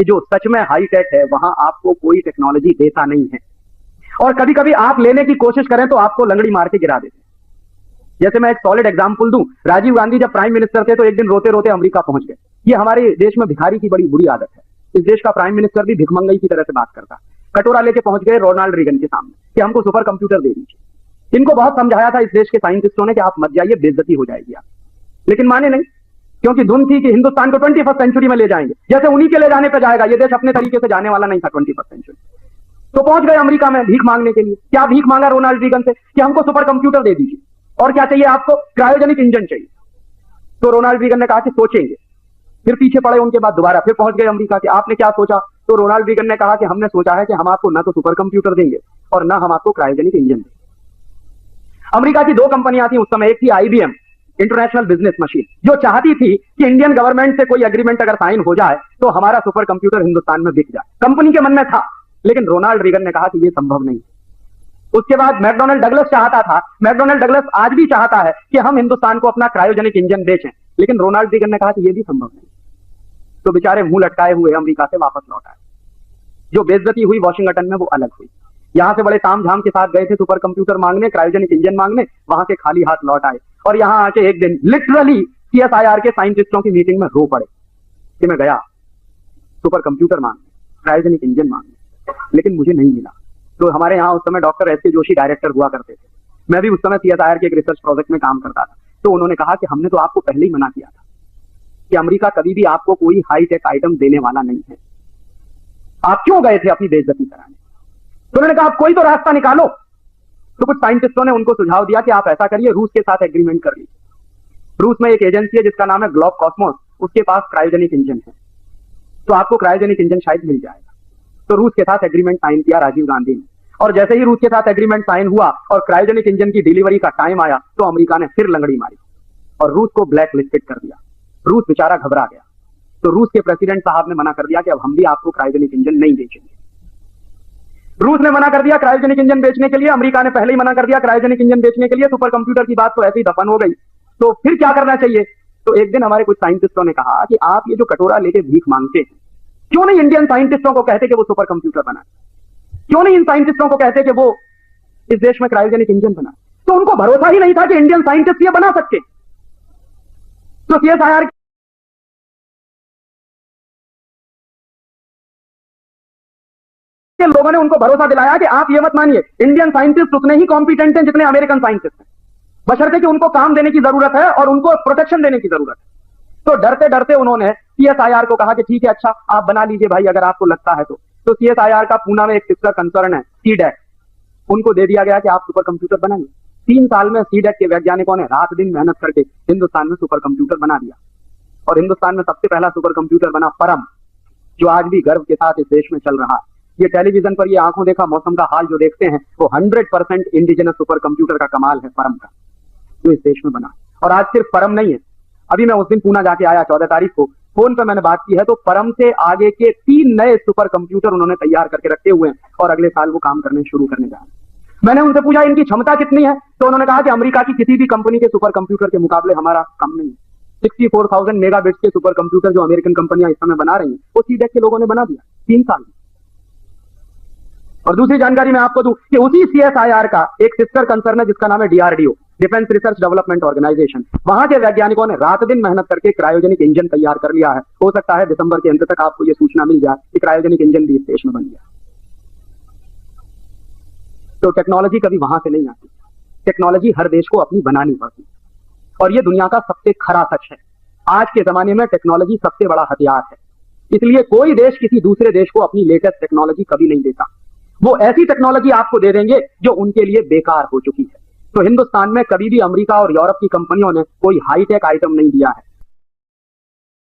जो सच में हाईटेक है वहां आपको कोई टेक्नोलॉजी देता नहीं है, और कभी कभी आप लेने की कोशिश करें तो आपको लंगड़ी मार के गिरा देते हैं। जैसे मैं एक सॉलिड एग्जांपल दूं, राजीव गांधी जब प्राइम मिनिस्टर थे तो एक दिन रोते रोते अमेरिका पहुंच गए। ये हमारे देश में भिखारी की बड़ी बुरी आदत है। इस देश का प्राइम मिनिस्टर भी भिखमंगई की तरह से बात करता। कटोरा लेके पहुंच गए रोनाल्ड रीगन के सामने कि हमको सुपर कंप्यूटर दे दीजिए। इनको बहुत समझाया था इस देश के साइंटिस्टों ने कि आप मत जाइए, बेइज्जती हो जाएगी आप, लेकिन माने नहीं, क्योंकि धुन थी कि हिंदुस्तान को 21वीं सेंचुरी में ले जाएंगे, जैसे उन्हीं के ले जाने पे जाएगा। ये देश अपने तरीके से जाने वाला नहीं था 21वीं सेंचुरी। तो पहुंच गए अमेरिका में भीख मांगने के लिए। क्या भीख मांगा रोनाल्ड रीगन से कि हमको सुपर कंप्यूटर दे दीजिए, और क्या चाहिए आपको, क्रायोजेनिक इंजन चाहिए। तो रोनाल्ड रीगन ने कहा कि सोचेंगे। फिर पीछे पड़े, उनके बाद दोबारा फिर पहुंच गए अमेरिका कि आपने क्या सोचा। तो रोनाल्ड रीगन ने कहा कि हमने सोचा है कि हम आपको ना तो सुपर कंप्यूटर देंगे और ना हम आपको क्रायोजेनिक इंजन देंगे। अमेरिका की 2 कंपनियां थी उस समय, एक थी आईबीएम, इंटरनेशनल बिजनेस मशीन, जो चाहती थी कि इंडियन गवर्नमेंट से कोई एग्रीमेंट अगर साइन हो जाए तो हमारा सुपर कंप्यूटर हिंदुस्तान में बिक जाए। कंपनी के मन में था, लेकिन रोनाल्ड रीगन ने कहा कि यह संभव नहीं। उसके बाद मैकडोनल्ड डगलस चाहता था, मैकडोनल्ड डगलस आज भी चाहता है कि हम हिंदुस्तान को अपना क्रायोजेनिक इंजन बेचें, लेकिन रोनाल्ड रीगन ने कहा कि यह भी संभव नहीं। तो बेचारे मुंह लटकाए हुए अमेरिका से वापस लौट आए। जो बेइज्जती हुई वॉशिंगटन में वो अलग हुई। यहां से बड़े तामझाम के साथ गए थे सुपर कंप्यूटर मांगने, क्रायोजेनिक इंजन मांगने, वहां से खाली हाथ लौट आए, और यहां आके एक दिन लिटरली सीएसआईआर के साइंटिस्टों की मीटिंग में रो पड़े कि मैं गया सुपर कंप्यूटर मांगने, क्रायोजेनिक इंजन मांगने, लेकिन मुझे नहीं मिला। तो हमारे यहाँ उस समय डॉक्टर एस के जोशी डायरेक्टर हुआ करते थे। मैं भी उस समय सीएसआईआर के एक रिसर्च प्रोजेक्ट में काम करता था। तो उन्होंने कहा कि हमने तो आपको पहले ही मना किया था कि अमेरिका कभी भी आपको कोई हाईटेक आइटम देने वाला नहीं है, आप क्यों गए थे अपनी बेइज्जती कराने। तो उन्होंने कहा आप कोई तो रास्ता निकालो। तो कुछ साइंटिस्टों ने उनको सुझाव दिया कि आप ऐसा करिए, रूस के साथ एग्रीमेंट कर लीजिए। रूस में एक एजेंसी है जिसका नाम है ग्लोब कॉस्मोस, उसके पास क्रायोजेनिक इंजन है, तो आपको क्रायोजेनिक इंजन शायद मिल जाएगा। तो रूस के साथ एग्रीमेंट साइन किया राजीव गांधी ने, और जैसे ही रूस के साथ एग्रीमेंट साइन हुआ और क्रायोजेनिक इंजन की डिलीवरी का टाइम आया तो अमेरिका ने फिर लंगड़ी मारी और रूस को ब्लैक लिस्टेड कर दिया। रूस बेचारा घबरा गया। तो रूस के प्रेसिडेंट साहब ने मना कर दिया कि अब हम भी आपको क्रायोजेनिक इंजन नहीं बेचेंगे। रूस ने मना कर दिया क्रायोजेनिक इंजन बेचने के लिए, अमेरिका ने पहले ही मना कर दिया क्रायोजेनिक इंजन बेचने के लिए। सुपर कंप्यूटर की बात तो ऐसे ही दफन हो गई। तो फिर क्या करना चाहिए। तो एक दिन हमारे कुछ साइंटिस्टों ने कहा कि आप ये जो कटोरा लेके भीख मांगते हैं, क्यों नहीं इंडियन साइंटिस्टों को कहते कि वो सुपर कंप्यूटर बनाए, क्यों नहीं इन साइंटिस्टों को कहते कि वो इस देश में क्रायोजेनिक इंजन बनाए। तो उनको भरोसा ही नहीं था कि इंडियन साइंटिस्ट ये बना सकते। तो सीएसआईआर के लोगों ने उनको भरोसा दिलाया कि आप ये मत मानिए, इंडियन साइंटिस्ट उतने ही कॉम्पिटेंट हैं जितने अमेरिकन साइंटिस्ट हैं, बशर्ते कि उनको काम देने की जरूरत है और उनको प्रोटेक्शन देने की जरूरत है। तो डरते डरते उन्होंने सीएसआईआर को कहा कि ठीक है, अच्छा आप बना लीजिए भाई अगर आपको लगता है तो सीएसआईआर का पूना में एक सिस्टर कंसर्न है सीडेक, उनको दे दिया गया कि आप सुपर कंप्यूटर बनाइए। 3 साल में सीडेक के वैज्ञानिकों ने रात दिन मेहनत करके हिंदुस्तान में सुपर कंप्यूटर बना दिया, और हिंदुस्तान में सबसे पहला सुपर कंप्यूटर बना परम, जो आज भी गर्व के साथ इस देश में चल रहा है। ये टेलीविजन पर ये आंखों देखा मौसम का हाल जो देखते हैं वो 100% इंडिजिनस सुपर कंप्यूटर का कमाल है परम का, जो इस देश में बना। और आज सिर्फ परम नहीं है, अभी मैं उस दिन पूना जाके आया 14 तारीख को, फोन पे मैंने बात की है, तो परम से आगे के 3 नए सुपर कंप्यूटर उन्होंने तैयार करके रखे हुए हैं और अगले साल वो काम करने शुरू करने जा रहे हैं। मैंने उनसे पूछा इनकी क्षमता कितनी है, तो उन्होंने कहा कि अमेरिका की किसी भी कंपनी के सुपर कंप्यूटर के मुकाबले हमारा कम नहीं है। 64,000 मेगाबिट्स के सुपर कंप्यूटर जो अमेरिकन कंपनियां इस समय बना रही हैं वो सीडेक के लोगों ने बना दिया 3 साल में। और दूसरी जानकारी मैं आपको दूं कि उसी सीएसआईआर का एक सिस्टर कंसर्न है जिसका नाम है DRDO, defence research development organisation. वहां के वैज्ञानिकों ने रात दिन मेहनत करके क्रायोजेनिक इंजन तैयार कर लिया है। हो सकता है दिसंबर के अंत तक आपको यह सूचना मिल जाए कि क्रायोजेनिक इंजन भी इस देश में बन गया। तो टेक्नोलॉजी कभी वहां से नहीं आती, टेक्नोलॉजी हर देश को अपनी बनानी पड़ती, और यह दुनिया का सबसे खरा सच है। आज के जमाने में टेक्नोलॉजी सबसे बड़ा हथियार है, इसलिए कोई देश किसी दूसरे देश को अपनी लेटेस्ट टेक्नोलॉजी कभी नहीं देता। वो ऐसी टेक्नोलॉजी आपको दे देंगे जो उनके लिए बेकार हो चुकी है। तो हिंदुस्तान में कभी भी अमेरिका और यूरोप की कंपनियों ने कोई हाईटेक आइटम नहीं दिया है।